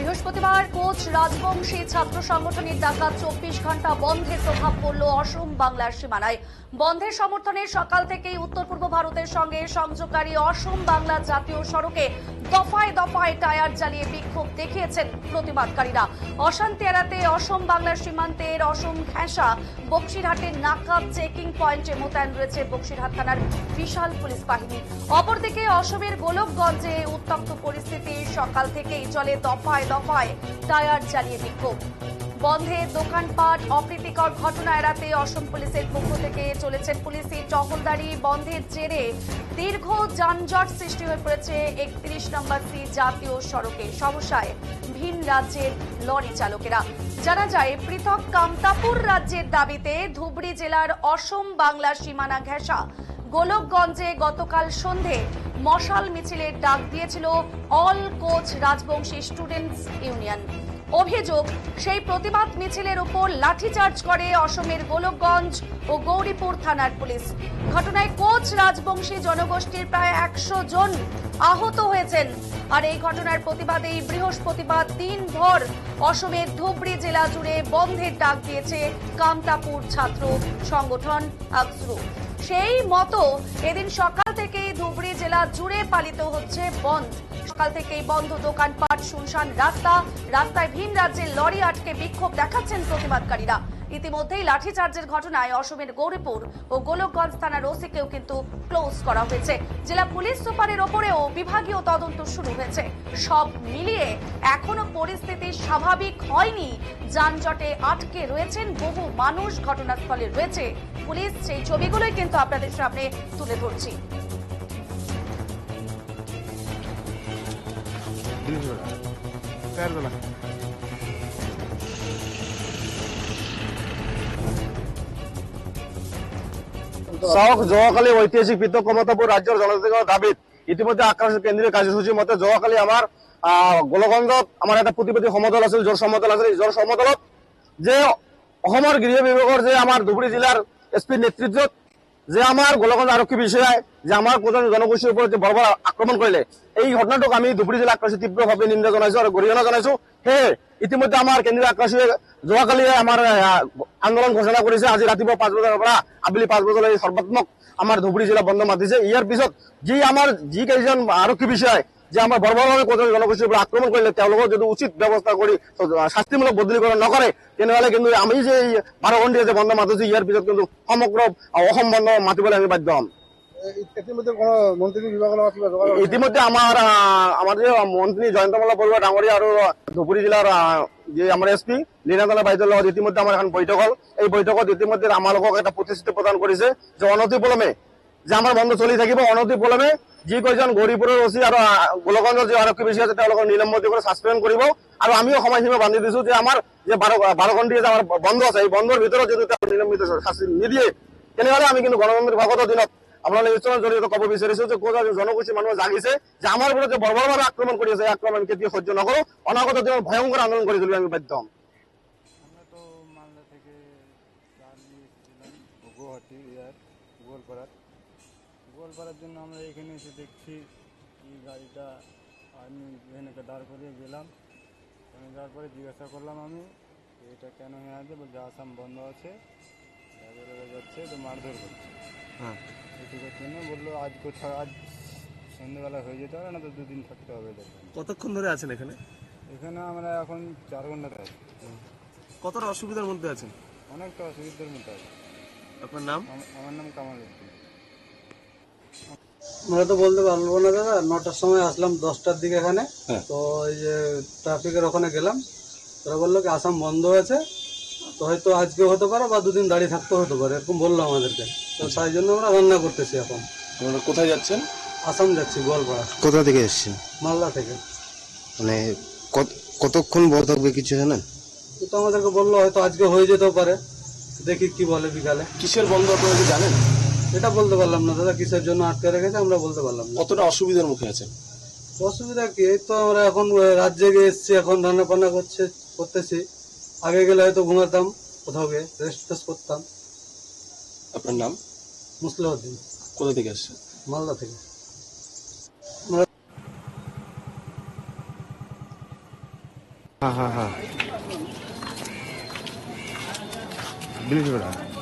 বৃহস্পতিবার কোচ রাজবংশী ছাত্র সংগঠনের ডাকা 24 ঘন্টা বন্ধের প্রভাব পড়ল অসম বাংলার সীমানায়। বন্ধের সমর্থনে সকাল থেকেই উত্তর পূর্ব ভারতের সঙ্গে সংযোগকারী অসম বাংলা জাতীয় সড়কে দফায় দফায় টায়ার জ্বালিয়ে বিক্ষোভ দেখিয়েছেন প্রতিবাদকারীরা। অশান্তি এড়াতে অসম বাংলার সীমান্তের অসম ঘেঁষা বক্সিরহাটের নাকাব চেকিং পয়েন্টে মোতায়েন রয়েছে বক্সিরহাট থানার বিশাল পুলিশ বাহিনী। অপরদিকে অসমের গোলকগঞ্জে উত্তপ্ত পরিস্থিতি, সকাল থেকেই চলে দফায় দফায় টায়ার জ্বালিয়ে বিক্ষোভ। বন্ধে দোকানপাট অপ্রীতিকর ঘটনা এড়াতে অসম পুলিশের পক্ষ থেকে চলেছেন পুলিশি টহলদারি। বন্ধের জেরে দীর্ঘ যানজট সৃষ্টি হয়ে পড়েছে 31 নম্বর সি জাতীয় সড়কে। সমস্যায় ভিন রাজ্যের লরি চালকেরা। জানা যায়, পৃথক কামতাপুর রাজ্যের দাবিতে ধুবড়ী জেলার অসম বাংলা সীমানা ঘেঁষা গোলকগঞ্জে গতকাল সন্ধে মশাল মিছিলের ডাক দিয়েছিল all coach Rajbanshi students union. অভিযোগ, সেই প্রতিবাদ মিছিলের উপর লাঠিচার্জ করে অসমের গোলকগঞ্জ ও গৌরীপুর থানার পুলিশ। ঘটনায় কোচ রাজবংশী জনগোষ্ঠীর প্রায় 100 জন আহত হয়েছেন। আর এই ঘটনার প্রতিবাদেই বৃহস্পতিবার দিনভর অসমের ধুবড়ী জেলা জুড়ে বন্ধের ডাক দিয়েছে কামতাপুর ছাত্র সংগঠন আকসরু। সেই মতো এদিন সকাল থেকেই ধুবড়ী জেলা জুড়ে পালিত হচ্ছে বন্ধ। সকাল থেকেই বন্ধ দোকানপাট, শুনশান রাস্তায় ভিন রাজ্যের লরি আটকে বিক্ষোভ দেখাচ্ছেন প্রতিবাদকারীরা। ইতিমধ্যেই লাঠিচার্জের ঘটনায় অসমের গৌরীপুর ও গোলকগঞ্জ থানার ওসিকেও কিন্তু ক্লোজ করা হয়েছে। জেলা পুলিশ সুপারের ওপরেও বিভাগীয় তদন্ত শুরু হয়েছে। সব মিলিয়ে এখনো পরিস্থিতি স্বাভাবিক হয়নি। যানজটে আটকে রয়েছেন বহু মানুষ, ঘটনাস্থলে রয়েছে পুলিশ। সেই ছবিগুলোই কিন্তু আপনাদের সামনে তুলে ধরছি। যোৱাকালি ঐতিহাসিক পৃথক কমতাপুর রাজ্যের জনজাতিগণের দাবিত ইতিমধ্যে আকাশ কেন্দ্রীয় কাৰ্যসূচীৰ মতে যোৱাকালি আমাৰ গোলকগঞ্জত আমাৰ এটা প্ৰতিবাদী সমদল আছিল, জোৰ সমদল আছিল। জোৰ সমদলত যে অসমৰ গৃহ বিভাগৰ যে আমাৰ ধুবুৰী জিলাৰ এছপিৰ নেতৃত্বত যে আমাৰ গোলকগঞ্জ আৰক্ষী বিষয়াই যে আমাৰ প্ৰধান জনগোষ্ঠীৰ ওপৰত যে বৰ্বৰ আক্ৰমণ কৰিলে, এই ঘটনাটোক আমি ধুবুৰী জিলা আকাশী তীব্ৰভাৱে নিন্দা জনাইছো আৰু গৰিহণা জনাইছো। সেয়ে ইতিমধ্যে আমাৰ কেন্দ্ৰীয় আকাশীয়ে যোৱাকালি আমাৰ আন্দোলন ঘোষণা কৰিছে। আজি ৰাতিপুৱা 5 বজাৰ পৰা আবেলি 5 বজালৈ সৰ্বাত্মক আমাৰ ধুবুৰী জিলা বন্ধ মাতিছে। ইয়াৰ পিছত যি কেইজন আৰক্ষী বিষয়াই যে আমাৰ বৰ্বৰভাৱে প্ৰধান জনগোষ্ঠীৰ ওপৰত আক্ৰমণ কৰিলে, তেওঁলোকক যদি উচিত ব্যৱস্থা কৰি শাস্তিমূলক বদলীকৰণ নকৰে, তেনেহলে কিন্তু আমি যে 12 ঘণ্টিয়া যে বন্ধ মাতিছো, ইয়াৰ পিছত কিন্তু সমগ্ৰ অসম বন্ধ মাতিবলৈ আমি বাধ্য হ'ম। ইতিমধ্যে আমাৰ যে মন্ত্ৰী জয়ন্তমালা বৰুৱা ডাঙৰীয়া আৰু ধুবুৰী জিলাৰ যে আমাৰ এছপি লীনাতলা বাইদেউৰ লগত ইতিমধ্যে আমাৰ এখন বৈঠক হ'ল। এই বৈঠকত ইতিমধ্যে আমালোকক এটা প্ৰতিশ্ৰুতি প্ৰদান কৰিছে যে অনতিপলমে যে আমাৰ বন্ধ চলি থাকিব। অনতিপলমে যি কেইজন গৌৰীপুৰৰ ওচি আৰু গোলকগঞ্জৰ যি আৰক্ষী বিষয়া আছে তেওঁলোকক নিলম্বিত কৰি ছাছপেণ্ড কৰিব। আৰু আমিও সময়সীমা বান্ধি দিছো যে আমাৰ যে 12 ঘণ্টিয়া যে আমাৰ বন্ধ আছে, এই বন্ধৰ ভিতৰত যদি নিলম্বিত শাস্তি নিদিয়ে, তেনেহলে আমি কিন্তু গণতন্ত্ৰৰ ভাগত দিনত আপোনালোকে নিশ্চয় জড়িত ক'ব বিচাৰিছো যে কোচ জনগোষ্ঠীৰ মানুহ জাগিছে যে আমাৰ ওপৰত যে বৰ্বৰভাৱে আক্ৰমণ কৰি আছে, এই আক্ৰমণ আমি কেতিয়াও সহ্য নকৰো। অনাগত দিনত ভয়ংকৰ আন্দোলন কৰি তুলিব আমি বাধ্য হ'ম। আমরা তো মালদা থেকে গাড়ি নিয়েছিলাম গুয়াহাটি গোয়ালপাড়ার জন্য আমরা এখানে এসে দেখছি এই গাড়িটা আমি এখানে দাঁড় করিয়ে গেলাম। আমি যাওয়ার পরে জিজ্ঞাসা করলাম আমি এটা কেন হয়ে আছে, বলছে আসাম বন্ধ আছে, যাচ্ছে তো মারধর করছে। হ্যাঁ, এটুকুর জন্য বললো আজ সন্ধ্যেবেলা হয়ে যেতে হবে না, তো 2 দিন থাকতে হবে। কতক্ষণ ধরে আছেন এখানে? এখানে আমরা এখন 4 ঘন্টা আছি। কতটা অসুবিধার মধ্যে আছেন? অনেকটা অসুবিধার মধ্যে আছে। আপনার নাম? আমার নাম কামাল উদ্দিন। আমরা তো বলতে পারবো না দাদা, 9টার সময় আসলাম, 10টার দিকে এখানে। তো এই যে ট্রাফিকের ওখানে গেলাম, তারা বললো কি আসাম বন্ধ আছে, তো হয়তো আজকে হতে পারে বা 2 দিন দাঁড়িয়ে থাকতে হতে পারে, এরকম বললো আমাদেরকে। তো তাই জন্য আমরা রান্না করতেছি এখন। আপনারা কোথায় যাচ্ছেন? আসাম যাচ্ছি, গোয়ালপাড়া। কোথা থেকে এসছেন? মালদা থেকে। মানে কতক্ষণ বন্ধ থাকবে কিছু জানেন? তো আমাদেরকে বললো হয়তো আজকে হয়ে যেতেও পারে, দেখি কি বলে বিকালে। কিসের বন্ধ আপনারা কি জানেন? এটা বলতে পারলাম না দাদা, কিসের জন্য আটকে রেখেছে আমরা বলতে পারলাম না। কতটা অসুবিধার মুখে আছেন? অসুবিধা কি, এই তো আমরা এখন রাজ্যে গিয়ে এসছি, এখন রান্না বান্না করতেছি। আগে গেলে হয়তো ঘুমাতাম, কোথাও গিয়ে রেস্ট করতাম। আপনার নাম? মুসলিউদ্দিন। কোথা থেকে আসছেন? মালদা থেকে। हाँ हाँ हाँ बिल्कुल